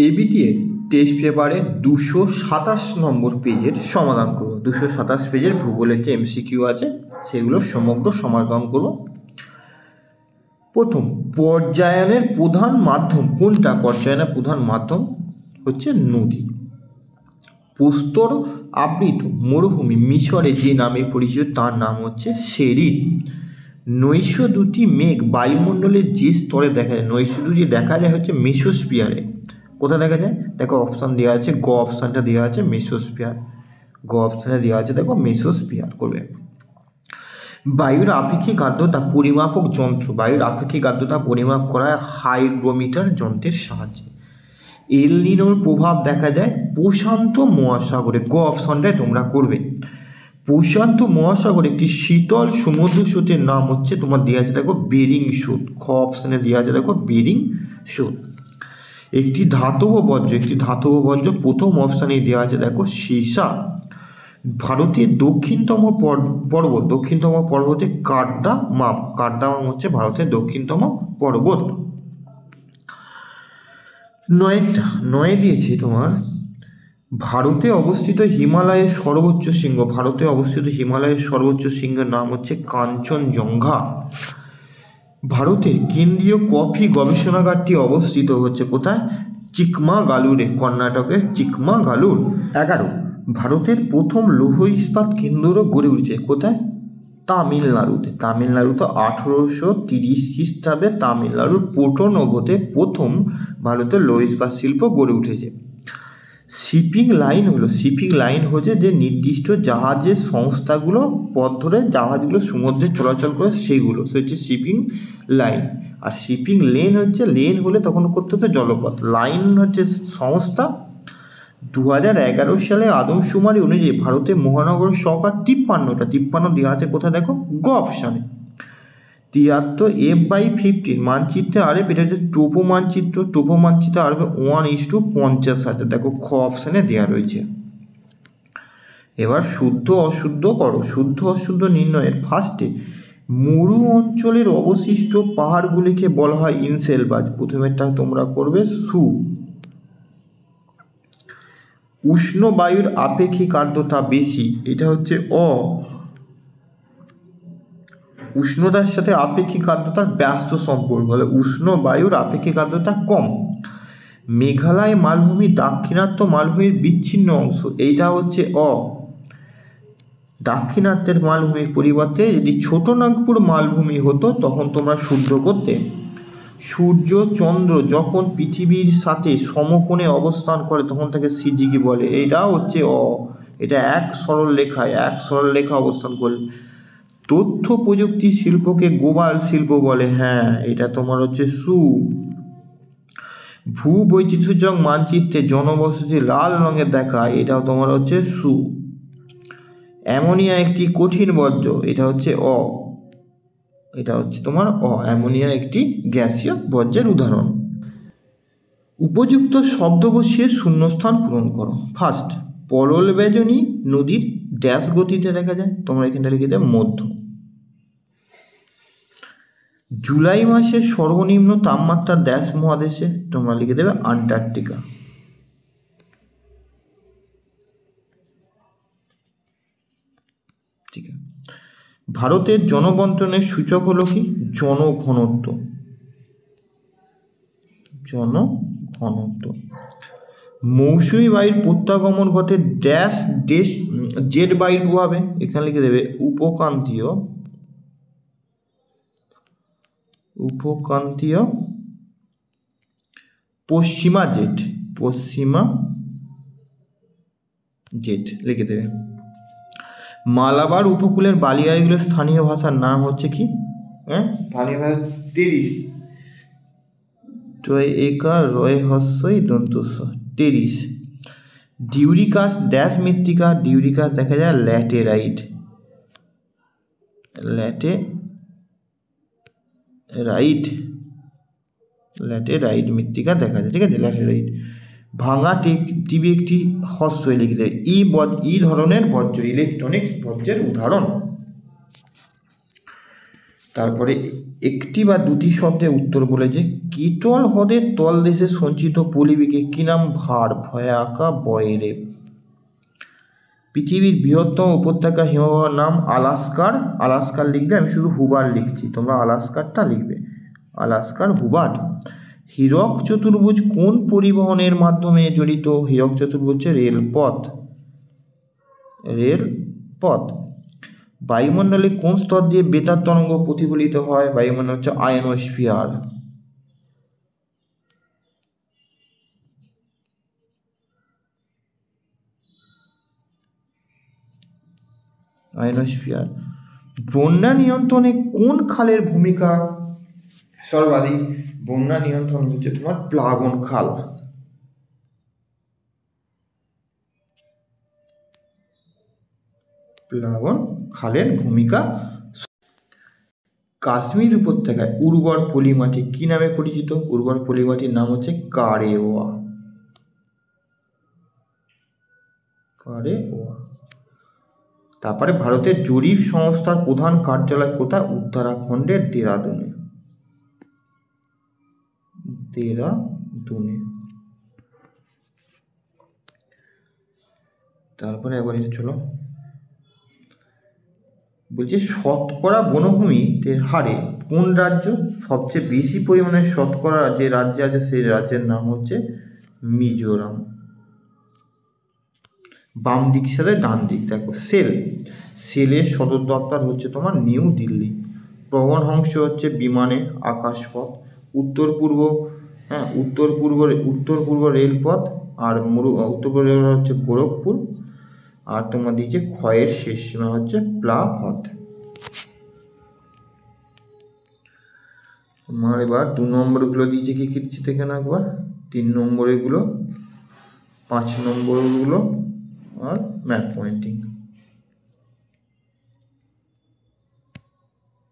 ABTA test পেপারে 227 নম্বর পেজের সমাধান করব। 227 পেজের ভূগোলের যে এমসিকিউ আছে সেগুলোর সমগ্র সমাধান করব। প্রথম, পর্যায়নের প্রধান মাধ্যম কোনটা? পর্যায়নের প্রধান মাধ্যম হচ্ছে নদী। প্রস্তর আবৃত মরুভূমি মিশরে যে নামে পরিচিত তার নাম হচ্ছে সেরিন। নৈশ দুটি মেঘ বায়ুমণ্ডলের যে স্তরে দেখা যায়, নৈশ দুটি দেখা যায় হচ্ছে মেসোস্ফিয়ারে। কোথায় দেখা যায়? দেখো অপশান দেওয়া আছে, গ অপশানটা দেওয়া আছে মেসোস্ফিয়ার, গ অপশানে দেওয়া আছে, দেখো মেসোস্ফিয়ার করবে। বায়ুর আপেক্ষিক আর্দ্রতা পরিমাপক যন্ত্র, বায়ুর আপেক্ষিক আর্দ্রতা পরিমাপ করা হয় হাইগ্রোমিটার যন্ত্রের সাহায্যে। এল নিনোর প্রভাব দেখা যায় প্রশান্ত মহাসাগরে, গ অপশানটায় তোমরা করবে। প্রশান্ত মহাসাগরে একটি শীতল সমুদ্র স্রোতের নাম হচ্ছে তোমার দেওয়া আছে দেখো বেরিং স্রোত, খ অপশানে দেওয়া আছে দেখো বেরিং স্রোত। একটি ধাতব বর্জ্য প্রথম অপশানে দেওয়া আছে দেখো সীসা। ভারতের দক্ষিণতম পর্বতে কার্ডামাম হচ্ছে ভারতের দক্ষিণতম পর্বত। নয় দিয়েছি তোমার ভারতে অবস্থিত হিমালয়ের সর্বোচ্চ শৃঙ্গের নাম হচ্ছে কাঞ্চনজঙ্ঘা। ভারতের কেন্দ্রীয় কফি গবেষণাগারটি অবস্থিত হচ্ছে কোথায়? চিকমাগালুরে, কর্ণাটকের চিকমাগালুর। 11, ভারতের প্রথম লৌহ ইস্পাত কেন্দ্র গড়ে উঠেছে কোথায়? তামিলনাড়ুতে। 1830 খ্রিস্টাব্দে তামিলনাড়ুর পোর্টো-নোভোতে প্রথম ভারতের লৌহ ইস্পাত শিল্প গড়ে উঠেছে। শিপিং লাইন হচ্ছে যে নির্দিষ্ট জাহাজের সংস্থাগুলো পথ ধরে জাহাজগুলো সমুদ্রে চলাচল করে সেইগুলো, সে হচ্ছে শিপিং লাইন। আর শিপিং লেন হলে তখন করতে হতো জলপথ, লাইন হচ্ছে সংস্থা। 2011 সালে আদমশুমারি অনুযায়ী ভারতের মহানগর সংখ্যা 53 দেওয়া আছে কোথায় দেখো? গ অপশানে। 73 F/15 মানচিত্রে আরব, এটা হচ্ছে টোপো মানচিত্রে আরবে 1:50 আছে, দেখো খ অপশানে দেওয়া রয়েছে। এবার শুদ্ধ অশুদ্ধ নির্ণয়ের ফার্স্টে মরু অঞ্চলের অবশিষ্ট পাহাড়গুলিকে বলা হয় ইনসেলবাজ, প্রথমেরটা তোমরা করবে সু। উষ্ণ বায়ুর আপেক্ষিক আর্দ্রতা বেশি, এটা হচ্ছে অ। উষ্ণতার সাথে আপেক্ষিক আর্দ্রতার ব্যস্ত সম্পর্ক হলে উষ্ণ বায়ুর আপেক্ষিক আর্দ্রতা কম। মেঘালয় মালভূমি দাক্ষিণাত্য মালভূমির বিচ্ছিন্ন অংশ, এইটা হচ্ছে অ। দাক্ষিণাত্যের মালভূমির পরিবর্তে যদি ছোটনাগপুর মালভূমি হতো তখন তোমরা শুদ্ধ করতে। সূর্য চন্দ্র যখন পৃথিবীর সাথে সমকোণে অবস্থান করে তখন তাকে সিজিকি বলে, এইটা হচ্ছে অ। এটা এক সরল রেখা অবস্থান করলে। তথ্য প্রযুক্তি শিল্পকে গ্লোবাল শিল্প বলে, হ্যাঁ এটা তোমার হচ্ছে সু। ভূবৈচিত্র্যক মানচিত্রে জনবসতি লাল রঙের দেখায়, এটাও তোমার হচ্ছে সু। অ্যামোনিয়া একটি কঠিন বর্জ্য, এটা হচ্ছে অ। এটা হচ্ছে তোমার অ, অ্যামোনিয়া একটি গ্যাসীয় বর্জ্যের উদাহরণ। উপযুক্ত শব্দ বসিয়ে শূন্যস্থান পূরণ করো। ফার্স্ট, পরল বেজনী নদীর ড্যাশ গতিতে দেখা যায়, তোমরা এখানটা লিখে দেবে মধ্য। জুলাই মাসের সর্বনিম্ন তাপমাত্রা ড্যাশ মহাদেশে, তোমরা লিখে দেবে আন্টার্কটিকা। ঠিক আছে। ভারতের জনবন্টনের সূচক হলো কি? জনঘনত্ব। মৌসুমী বায়ুর প্রত্যাগমন ঘটে ড্যাশ জেড বায়ুর প্রভাবে, এখানে লিখে দেবে উপক্রান্তীয় পশ্চিমা জেট লিখে দেবে। মালাবার উপকূলের বালিয়াড়িগুলোর স্থানীয় ভাষার নাম হচ্ছে কি? স্থানীয় ভাষা টেরিস, টেরিস। ডিউরিকাস ড্যাশ মৃত্তিকা, ডিউরিকাস দেখা যায় ল্যাটেরাইট মৃত্তিকা দেখা যায়, ঠিক আছে, ল্যাটেরাইট। ভাঙা টিভি একটি হস্য, লিখে দেয় ই ধরনের বর্জ্য, ইলেকট্রনিক্স বর্জ্যের উদাহরণ। তারপরে একটি বা দুটি শব্দে উত্তর বলেছে। কিটল হ্রদের তলদেশে সঞ্চিত পলিবিকে কি নাম? ভার, ভয়া আঁকা, বয়রে। পৃথিবীর বৃহত্তম উপত্যকা হিমবাহের নাম আলাস্কার। আলাস্কার লিখবে, আমি শুধু হুবার লিখছি, তোমরা আলাস্কারটা লিখবে, আলাস্কার হুবার। হীরক চতুর্ভুজ কোন পরিবহনের মাধ্যমে জড়িত? হীরক চতুর্ভুজ হচ্ছে রেলপথ, রেলপথ। বায়ুমণ্ডলে কোন স্তর দিয়ে বেতার তরঙ্গ প্রতিফলিত হয়? বায়ুমণ্ডল হচ্ছে আয়নোস্ফিয়ার। আয়নোস্ফিয়ার। বন্যা নিয়ন্ত্রণে কোন খালের ভূমিকা সর্বাধিক? বন্যা নিয়ন্ত্রণ হচ্ছে তোমার প্লাবন খাল। প্লাবন খালের ভূমিকা। কাশ্মীর উপত্যকায় উর্বর পলিমাটি কি নামে পরিচিত? উর্বর পলিমাটির নাম হচ্ছে কারেওয়া, কারেওয়া। তারপরে ভারতের জরিপ সংস্থার প্রধান কার্যালয় কোথায়? উত্তরাখণ্ডের দেরাদুনে, দেরাদুনে। তারপরে একবার চলো, বলছে শতকরা বনভূমির হারে কোন রাজ্য সবচেয়ে বেশি পরিমাণে শতকরা যে রাজ্য আছে সেই রাজ্যের নাম হচ্ছে মিজোরাম। বাম দিক সাথে ডান দিক দেখো। সেলের সদর দপ্তর হচ্ছে তোমার নিউ দিল্লি। প্রবণ হংস হচ্ছে বিমানে আকাশপথ। উত্তর পূর্ব রেলপথ আর উত্তর পূর্ব রেলপথ হচ্ছে গোরখপুর। আর তোমার দিয়েছে ক্ষয়ের শেষ সীমা হচ্ছে প্লাহত। তোমার এবার 2 নম্বরগুলো দিয়েছে কি কি দিচ্ছে দেখে না একবার। 3 নম্বরেগুলো, 5 নম্বরগুলো আর ম্যাপ পয়েন্টিং।